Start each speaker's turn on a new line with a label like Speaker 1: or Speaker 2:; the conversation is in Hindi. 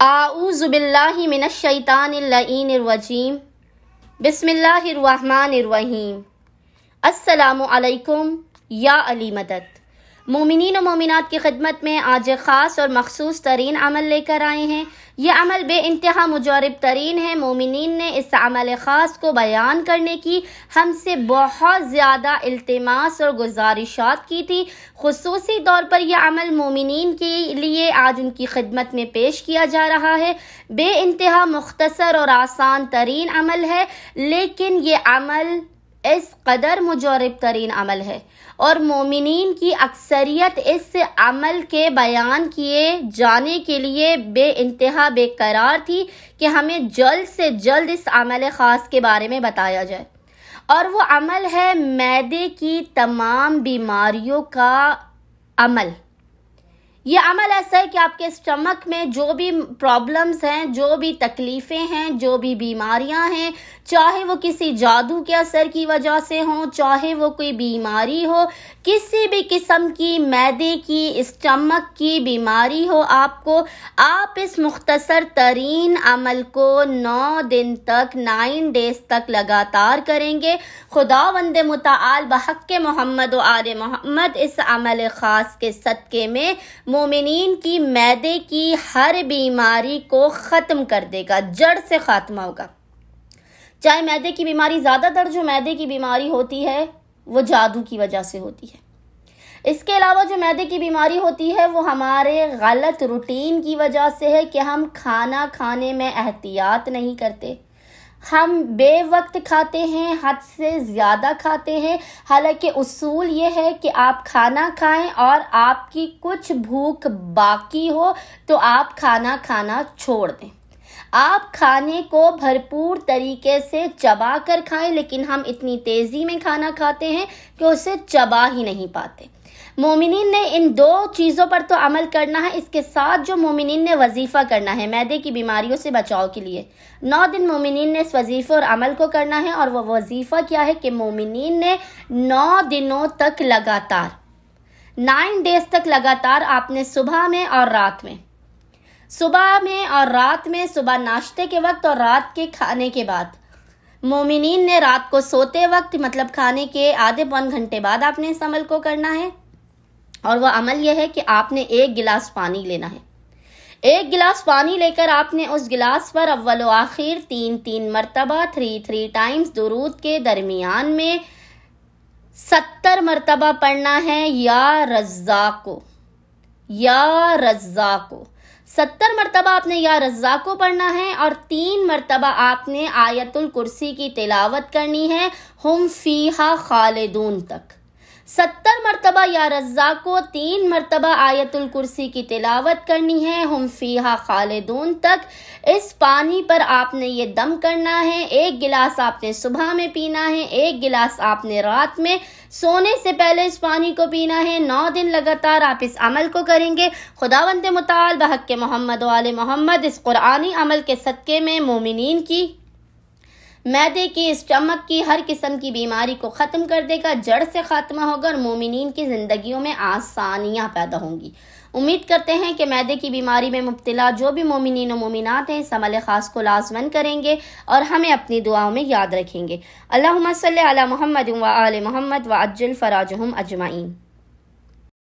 Speaker 1: आऊज़ु बिल्लाहि मिनश शैतानिर लईनिर रजीम। बिस्मिल्लाहिर रहमानिर रहीम। अस्सलामु अलैकुम या अली मदद। मोमिनीन और मोमिनात की खिदमत में आज एक ख़ास और मखसूस तरीन अमल लेकर आए हैं। यह अमल बे इंतहा मुजरब तरीन है। मोमिनीन ने इस अमल ख़ास को बयान करने की हमसे बहुत ज़्यादा इल्तिमास और गुजारिशात की थी। खुसूसी तौर पर यह अमल मोमिनीन के लिए आज उनकी खिदमत में पेश किया जा रहा है। बे इंतहा मुख्तसर और आसान तरीन अमल है, लेकिन ये अमल इस कदर मुजरब तरीन अमल है और मोमिनीन की अक्सरियत इस अमल के बयान किए जाने के लिए बे इंतहा बेकरार थी कि हमें जल्द से जल्द इस अमल ख़ास के बारे में बताया जाए। और वो अमल है मैदे की तमाम बीमारियों का अमल। ये अमल ऐसा है कि आपके स्टमक में जो भी प्रॉब्लम्स हैं, जो भी तकलीफ़ें हैं, जो भी बीमारियां हैं, चाहे वो किसी जादू के असर की वजह से हों, चाहे वो कोई बीमारी हो, किसी भी किस्म की मैदे की, स्टमक की बीमारी हो आपको, आप इस मुख्तसर तरीन अमल को 9 दिन तक 9 डेज तक लगातार करेंगे। खुदावंद मुताल बहक़ मोहम्मद व आले मोहम्मद इस अमल ख़ास के सदक़े में मोमिनीन की मैदे की हर बीमारी को ख़त्म कर देगा, जड़ से ख़ात्मा होगा। चाहे मैदे की बीमारी, ज़्यादातर जो मैदे की बीमारी होती है वो जादू की वजह से होती है। इसके अलावा जो मैदे की बीमारी होती है वो हमारे गलत रूटीन की वजह से है कि हम खाना खाने में एहतियात नहीं करते। हम बेवक्त खाते हैं, हद से ज़्यादा खाते हैं। हालांकि उसूल ये है कि आप खाना खाएं और आपकी कुछ भूख बाकी हो तो आप खाना खाना छोड़ दें। आप खाने को भरपूर तरीके से चबा कर खाएं, लेकिन हम इतनी तेज़ी में खाना खाते हैं कि उसे चबा ही नहीं पाते। मोमिनीन ने इन 2 चीज़ों पर तो अमल करना है। इसके साथ जो मोमिनीन ने वजीफ़ा करना है मैदे की बीमारियों से बचाव के लिए, 9 दिन मोमिनीन ने इस वजीफ़े और अमल को करना है। और वह वजीफ़ा क्या है कि मोमिनीन ने 9 दिनों तक लगातार 9 डेज तक लगातार आपने सुबह में और रात में, सुबह नाश्ते के वक्त और रात के खाने के बाद, मोमिनीन ने रात को सोते वक्त मतलब खाने के आधे पौन घंटे बाद आपने इस अमल को करना है। और वह अमल यह है कि आपने 1 गिलास पानी लेना है। 1 गिलास पानी लेकर आपने उस गिलास पर अव्वल व आखिर 3 मरतबा 3 टाइम्स दुरूद के दरमियान में 70 मरतबा पढ़ना है या रज़्ज़ाक़ो, या रज़्ज़ाक़ो। 70 मरतबा आपने या रज़्ज़ाक़ो पढ़ना है और 3 मरतबा आपने आयतुल कुर्सी की तिलावत करनी है, हुम फ़ीहा खालिदून तक। 70 मरतबा या रज़्ज़ाक़ो, 3 मरतबा आयतुल कुर्सी की तिलावत करनी है, हुम फ़ीहा खालिदून तक। इस पानी पर आपने ये दम करना है। 1 गिलास आपने सुबह में पीना है, 1 गिलास आपने रात में सोने से पहले इस पानी को पीना है। 9 दिन लगातार आप इस अमल को करेंगे। खुदावंद मुताल बहक़ मोहम्मद व आले मोहम्मद इस कुरानी अमल के सदक़े में मोमिनीन की मैदे की, स्टमक की हर किस्म की बीमारी को ख़त्म कर देगा, जड़ से ख़ात्मा होगा और मोमिनीन की ज़िंदगियों में आसानियाँ पैदा होंगी। उम्मीद करते हैं कि मैदे की बीमारी में मुब्तला जो भी मोमिनीन और मोमिनात हैं इस अमल ख़ास को लाज़मन करेंगे और हमें अपनी दुआओं में याद रखेंगे। अल्लाहुम्मा सल्ली अला मुहम्मद व आले मुहम्मद व अज्जिल फ़राजहुम अजमाइन।